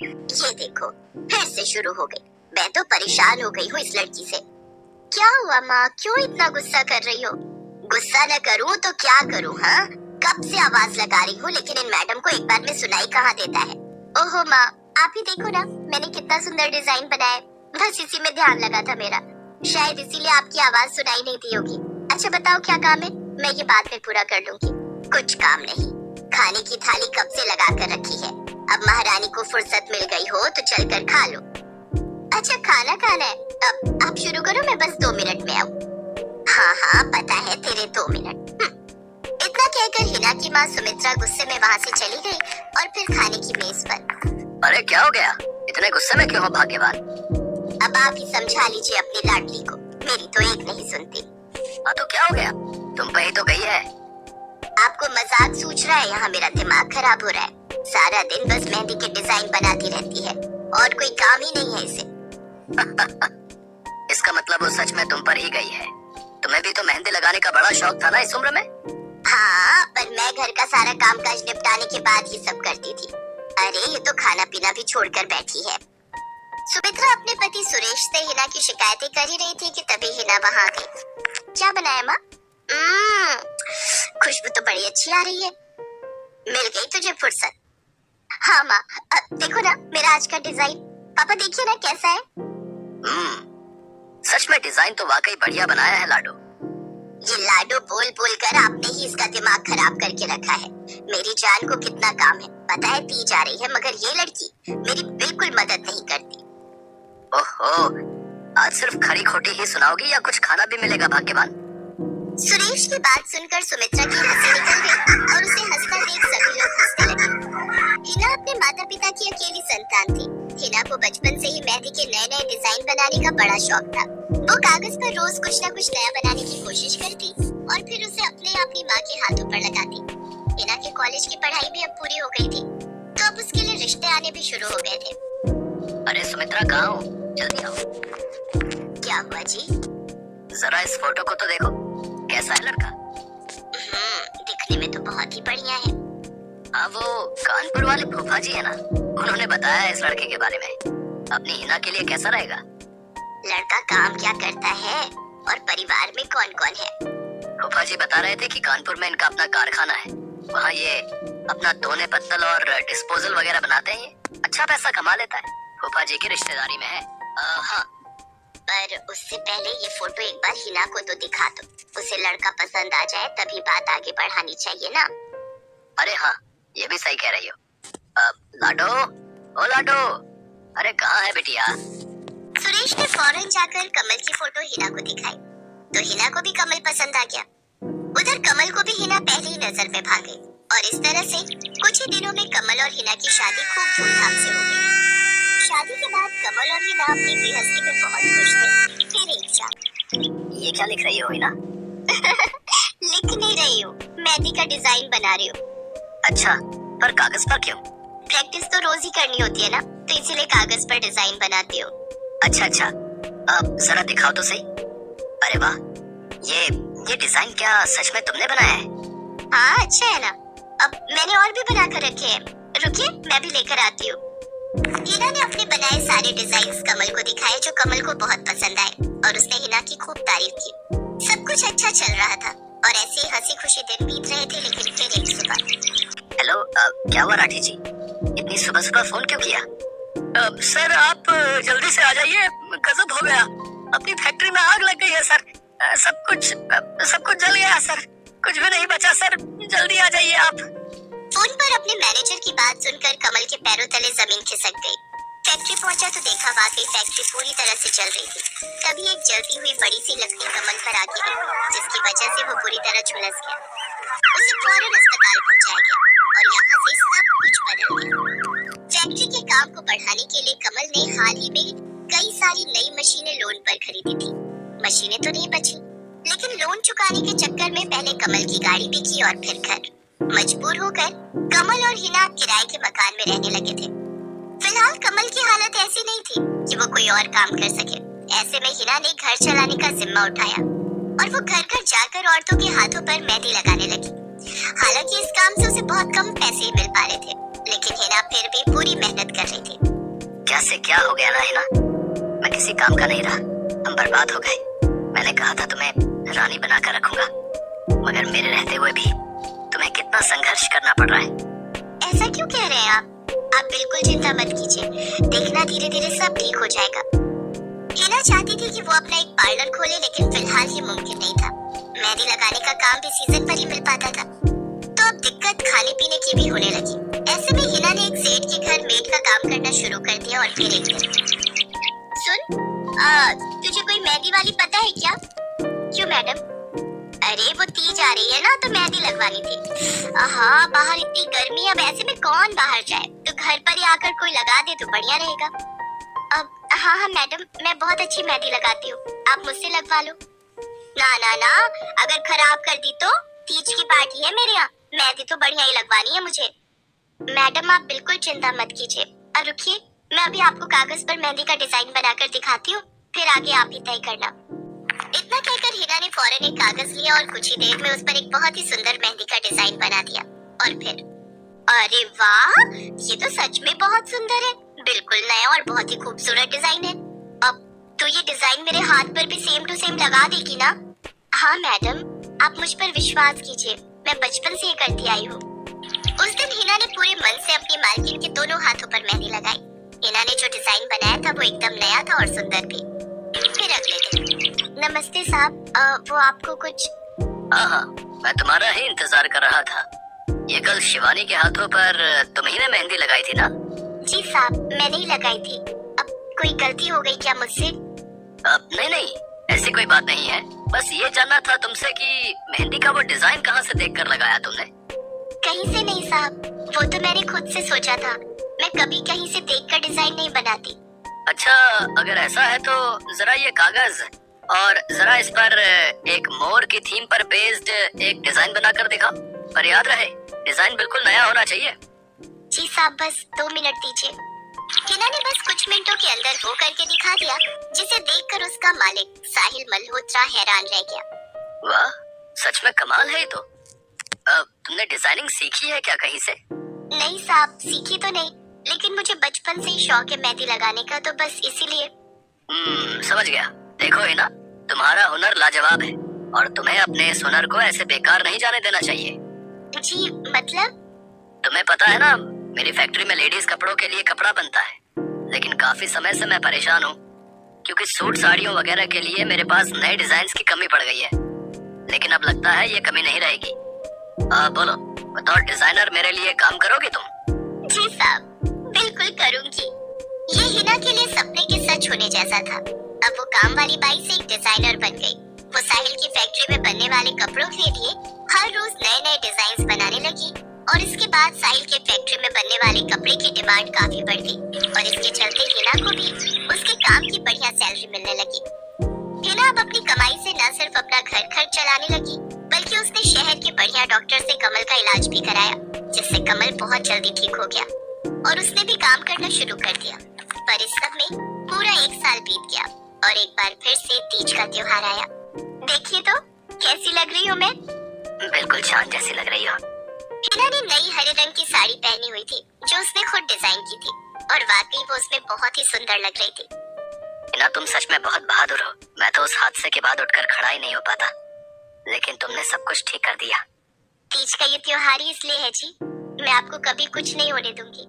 ये देखो फिर से शुरू हो गई। मैं तो परेशान हो गई हूँ इस लड़की से। क्या हुआ माँ, क्यों इतना गुस्सा कर रही हो? गुस्सा न करूँ तो क्या करूँ? हाँ, कब से आवाज लगा रही हूँ लेकिन इन मैडम को एक बार में सुनाई कहाँ देता है। ओहो माँ, आप ही देखो ना, मैंने कितना सुंदर डिजाइन बनाया, बस इसी में ध्यान लगा था मेरा, शायद इसीलिए आपकी आवाज सुनाई नहीं दी होगी। अच्छा बताओ क्या काम है, मैं ये बाद में पूरा कर लूंगी। कुछ काम नहीं, खाने की थाली कब से लगा कर रखी है, अब महारानी को फुर्सत मिल गई हो तो चलकर खा लो। अच्छा खाना खाना है, अब आप शुरू करो, मैं बस 2 मिनट में आऊँ। हाँ हाँ पता है तेरे 2 मिनट। इतना कहकर हिना की माँ सुमित्रा गुस्से में वहाँ से चली गई और फिर खाने की मेज पर। अरे क्या हो गया, इतने गुस्से में क्यों हो भाग्यवान? अब आप ही समझा लीजिए अपनी लाडली को, मेरी तो एक नहीं सुनती। हाँ तो क्या हो गया, तुम पे ही तो गई है। आपको मजाक सूझ रहा है? यहाँ मेरा दिमाग खराब हो रहा है, सारा दिन बस मेहंदी के डिजाइन बनाती रहती है और कोई काम ही नहीं है इसे। इसका मतलब वो सच में तुम पर ही गई है। तुम्हें भी तो मेहंदी लगाने का बड़ा शौक था ना इस उम्र में? हाँ, पर मैं घर का सारा कामकाज निपटाने के बाद ही सब करती थी। अरे ये तो खाना पीना भी छोड़कर बैठी है। सुमित्रा अपने पति सुरेश से हिना की शिकायतें कर ही रही थी कि तभी हिना वहाँ आ गई। क्या बनाया माँ? खुशबू तो बड़ी अच्छी आ रही है। मिल गई तुझे फुर्सत। हाँ माँ, देखो ना मेरा आज का डिजाइन, पापा देखिए ना कैसा है। सच में डिजाइन तो वाकई बढ़िया बनाया है लाडो। ये लाडो बोल बोल कर आपने ही इसका दिमाग खराब करके रखा है। मेरी जान को कितना काम है पता है, पी जा रही है, मगर ये लड़की मेरी बिल्कुल मदद नहीं करती। ओहो, आज सिर्फ खरी खोटी ही सुनाओगी या कुछ खाना भी मिलेगा भाग्यवान? सुरेश की बात सुनकर सुमित्रा की हंसी निकल गई और उसे हंसता देख सभी लोग हंसने लगे। हिना अपने माता पिता की अकेली संतान थी। हिना को बचपन से ही मेहंदी के नए नए डिजाइन बनाने का बड़ा शौक था। वो कागज पर रोज कुछ न कुछ नया बनाने की कोशिश करती और फिर उसे अपने आप ही माँ के हाथों पर लगाती। हिना के कॉलेज की पढ़ाई भी अब पूरी हो गई थी तो अब उसके लिए रिश्ते आने भी शुरू हो गए थे। अरे सुमित्रा कहाँ हो, जल्दी आओ। क्या हुआ जी? जरा इस फोटो को तो देखो, कैसा है लड़का? दिखने में तो बहुत ही बढ़िया है। हाँ वो कानपुर वाले फूफा जी है ना, उन्होंने बताया इस लड़के के बारे में। अपनी हिना के लिए कैसा रहेगा? लड़का काम क्या करता है और परिवार में कौन कौन है? फूफा जी बता रहे थे कि कानपुर में इनका अपना कारखाना है, वहाँ ये अपना दोने पत्तल और डिस्पोजल वगैरह बनाते हैं। ये अच्छा पैसा कमा लेता है, फूफा जी की रिश्तेदारी में है। हाँ, पर उससे पहले ये फोटो एक बार हिना को तो दिखा दो, उसे लड़का पसंद आ जाए तभी बात आगे बढ़ानी चाहिए ना। अरे हाँ, ये भी सही कह रही हो। लाडो, ओ लाडो, अरे कहाँ है बिटिया? सुरेश ने फौरन जाकर कमल की फोटो हिना को दिखाई तो हिना को भी कमल पसंद आ गया। उधर कमल को भी हिना पहली ही नजर में भा गई और इस तरह से कुछ ही दिनों में कमल और हिना की शादी खूब धूमधाम से हो गई। शादी के बाद कमल और हिना अपनी गृहस्थी में बहुत खुश थे। फिर एक शाम। ये क्या लिख रही हो हिना? लिख नहीं रही हूँ, मेहंदी का डिजाइन बना रही हूँ। अच्छा, पर कागज पर क्यों? प्रैक्टिस तो रोज ही करनी होती है ना, तो इसीलिए कागज पर डिजाइन बनाती हूँ। अच्छा अच्छा, अब जरा दिखाओ तो सही। अरे वाह, ये डिजाइन क्या सच में तुमने बनाया है? हाँ अच्छा है ना, अब मैंने और भी बना कर रखे हैं, रुकिए मैं भी लेकर आती हूँ। हिना ने अपने बनाए सारे डिजाइन्स कमल को दिखाए जो कमल को बहुत पसंद आए और उसने हिना की खूब तारीफ की। सब कुछ अच्छा चल रहा था और ऐसे ही हंसी खुशी दिन बीत रहे थे। लेकिन फिर एक सुबह। हेलो, क्या हुआ राठी जी, इतनी सुबह सुबह फोन क्यों किया? सर आप जल्दी से आ जाइए, गजब हो गया, अपनी फैक्ट्री में आग लग गई है सर। सब कुछ जल गया सर, कुछ भी नहीं बचा सर, जल्दी आ जाइए आप। फोन पर अपने मैनेजर की बात सुनकर कमल के पैरों तले जमीन खिसक गई। फैक्ट्री पहुंचा तो देखा वाकई फैक्ट्री पूरी तरह से जल रही थी। तभी एक जलती हुई बड़ी सी लकड़ी कमल पर आ गिरी जिसकी वजह से वो पूरी तरह झुलस गया। उसे फौरन अस्पताल पहुंचाया गया और यहाँ से सब कुछ बदल गया। फैक्ट्री के काम को बढ़ाने के लिए कमल ने हाल ही में कई सारी नई मशीनें लोन पर खरीदी थी। मशीनें तो नहीं बची, लेकिन लोन चुकाने के चक्कर में पहले कमल की गाड़ी बिकी और फिर घर। मजबूर होकर कमल और हिना किराए के मकान में रहने लगे थे। फिलहाल कमल की हालत ऐसी नहीं थी कि वो कोई और काम कर सके। ऐसे में हिना ने घर चलाने का जिम्मा उठाया और वो घर घर जाकर औरतों के हाथों पर मेहंदी लगाने लगी। हालांकि इस काम से उसे बहुत कम पैसे ही मिल पा रहे थे, लेकिन हिना फिर भी पूरी मेहनत कर रही थी। क्या से क्या हो गया ना हिना, मैं किसी काम का नहीं रहा, हम बर्बाद हो गए। मैंने कहा था तुम्हें रानी बनाकर रखूंगा, मगर मेरे रहते हुए भी तुम्हें कितना संघर्ष करना पड़ रहा है। ऐसा क्यों कह रहे हैं आप? आप बिल्कुल चिंता मत कीजिए, देखना धीरे धीरे सब ठीक हो जाएगा। हिना चाहती थी कि वो अपना एक पार्लर खोले, लेकिन फिलहाल ये मुमकिन नहीं था। मेहंदी लगाने का काम भी सीजन पर ही मिल पाता था, तो अब दिक्कत खाने पीने की भी होने लगी। ऐसे में हिना ने एक सेठ के घर मेड का काम करना शुरू कर दिया। और फिर एक दिन, सुन, तुझे कोई मेहंदी वाली पता है क्या? क्यों मैडम? अरे वो तीज आ रही है ना, तो मेहंदी लगवानी थी। हाँ, बाहर इतनी गर्मी है, अब ऐसे में कौन बाहर जाए, तो घर पर ही आकर कोई लगा दे तो बढ़िया रहेगा। अब हाँ मैडम, मैं बहुत अच्छी मेहंदी लगाती हूँ, आप मुझसे लगवा लो। ना ना ना, अगर खराब कर दी तो? तीज की पार्टी है मेरे यहाँ, मेहंदी तो बढ़िया ही लगवानी है मुझे। मैडम आप बिल्कुल चिंता मत कीजिए, और रुकिए, मैं अभी आपको कागज पर मेहंदी का डिजाइन बनाकर दिखाती हूँ, फिर आगे आप ही तय करना। इतना कहकर हिना ने फौरन एक कागज लिया और कुछ ही देर में उस पर एक बहुत ही सुंदर मेहंदी का डिजाइन बना दिया। और फिर, अरे वाह, ये तो सच में बहुत सुंदर है, बिल्कुल नया और बहुत ही खूबसूरत डिजाइन है। अब तो ये डिजाइन मेरे हाथ पर भी सेम टू सेम लगा देगी ना? हाँ मैडम, आप मुझ पर विश्वास कीजिए, मैं बचपन से ये करती आई हूँ। उस दिन हिना ने पूरे मन से अपनी मालकिन के दोनों हाथों पर मेहंदी लगाई। हिना ने जो डिजाइन बनाया था वो एकदम नया था और सुंदर भी। फिर अगले दिन, नमस्ते साहब, वो आपको कुछ? हाँ, मैं तुम्हारा ही इंतजार कर रहा था। ये कल शिवानी के हाथों पर तुम्ही ने मेहंदी लगाई थी ना? जी साहब, मैंने ही लगाई थी। अब कोई गलती हो गई क्या मुझसे? नहीं, ऐसी कोई बात नहीं है, बस ये जानना था तुमसे कि मेहंदी का वो डिजाइन कहाँ से देखकर लगाया तुमने? कहीं से नहीं साहब, वो तो मैंने खुद से सोचा था, मैं कभी कहीं से देखकर डिजाइन नहीं बनाती। अच्छा, अगर ऐसा है तो जरा ये कागज और जरा इस पर एक मोर की थीम पर बेस्ड एक डिजाइन बनाकर दिखा, पर याद रहे डिजाइन बिल्कुल नया होना चाहिए। जी साहब, बस 2 मिनट दीजिए। हिना ने बस कुछ मिनटों के अंदर वो करके दिखा दिया, जिसे देखकर उसका मालिक साहिल मल्होत्रा हैरान रह गया। वाह, सच में कमाल है ये तो। तुमने डिजाइनिंग सीखी है क्या कहीं से? नहीं साहब, सीखी तो नहीं, लेकिन मुझे बचपन से ही शौक है मेहंदी लगाने का, तो बस इसीलिए। समझ गया। देखो है ना, तुम्हारा हुनर लाजवाब है और तुम्हें अपने इस हुनर को ऐसे बेकार नहीं जाने देना चाहिए। जी मतलब? तुम्हें पता है ना, मेरी फैक्ट्री में लेडीज कपड़ों के लिए कपड़ा बनता है, लेकिन काफी समय से मैं परेशान हूँ, क्योंकि सूट साड़ियों वगैरह के लिए मेरे पास नए डिजाइन की कमी पड़ गई है। लेकिन अब लगता है ये कमी नहीं रहेगी। बोलो, बतौर डिजाइनर मेरे लिए काम करोगे तुम? जी साहब, बिल्कुल करूंगी। ये हिना के लिए सपने के सच होने जैसा था। अब वो काम वाली बाई से एक डिजाइनर बन गई। वो साहिल की फैक्ट्री में बनने वाले कपड़ों के लिए हर रोज नए नए डिजाइन बनाने लगी, और इसके बाद साहिल के फैक्ट्री में बनने वाले कपड़े की डिमांड काफी बढ़ गई, और इसके चलते हिना को भी उसके काम की बढ़िया सैलरी मिलने लगी। हिना अब अपनी कमाई से न सिर्फ अपना घर खर्च चलाने लगी, बल्कि उसने शहर के बढ़िया डॉक्टर से कमल का इलाज भी कराया, जिससे कमल बहुत जल्दी ठीक हो गया और उसने भी काम करना शुरू कर दिया। पर इस सब में पूरा 1 साल बीत गया और एक बार फिर से तीज का त्योहार आया। देखिए तो कैसी लग रही हूँ मैं? बिल्कुल चांद जैसी लग रही हो। हिना ने नई हरे रंग की साड़ी पहनी हुई थी, जो उसने खुद डिजाइन की थी, और वाकई वो उसमें बहुत ही सुंदर लग रही थी। हिना, तुम सच में बहुत बहादुर हो। मैं तो उस हादसे के बाद उठकर खड़ा ही नहीं हो पाता, लेकिन तुमने सब कुछ ठीक कर दिया। तीज का ये त्योहार ही इसलिए है जी, मैं आपको कभी कुछ नहीं होने दूंगी।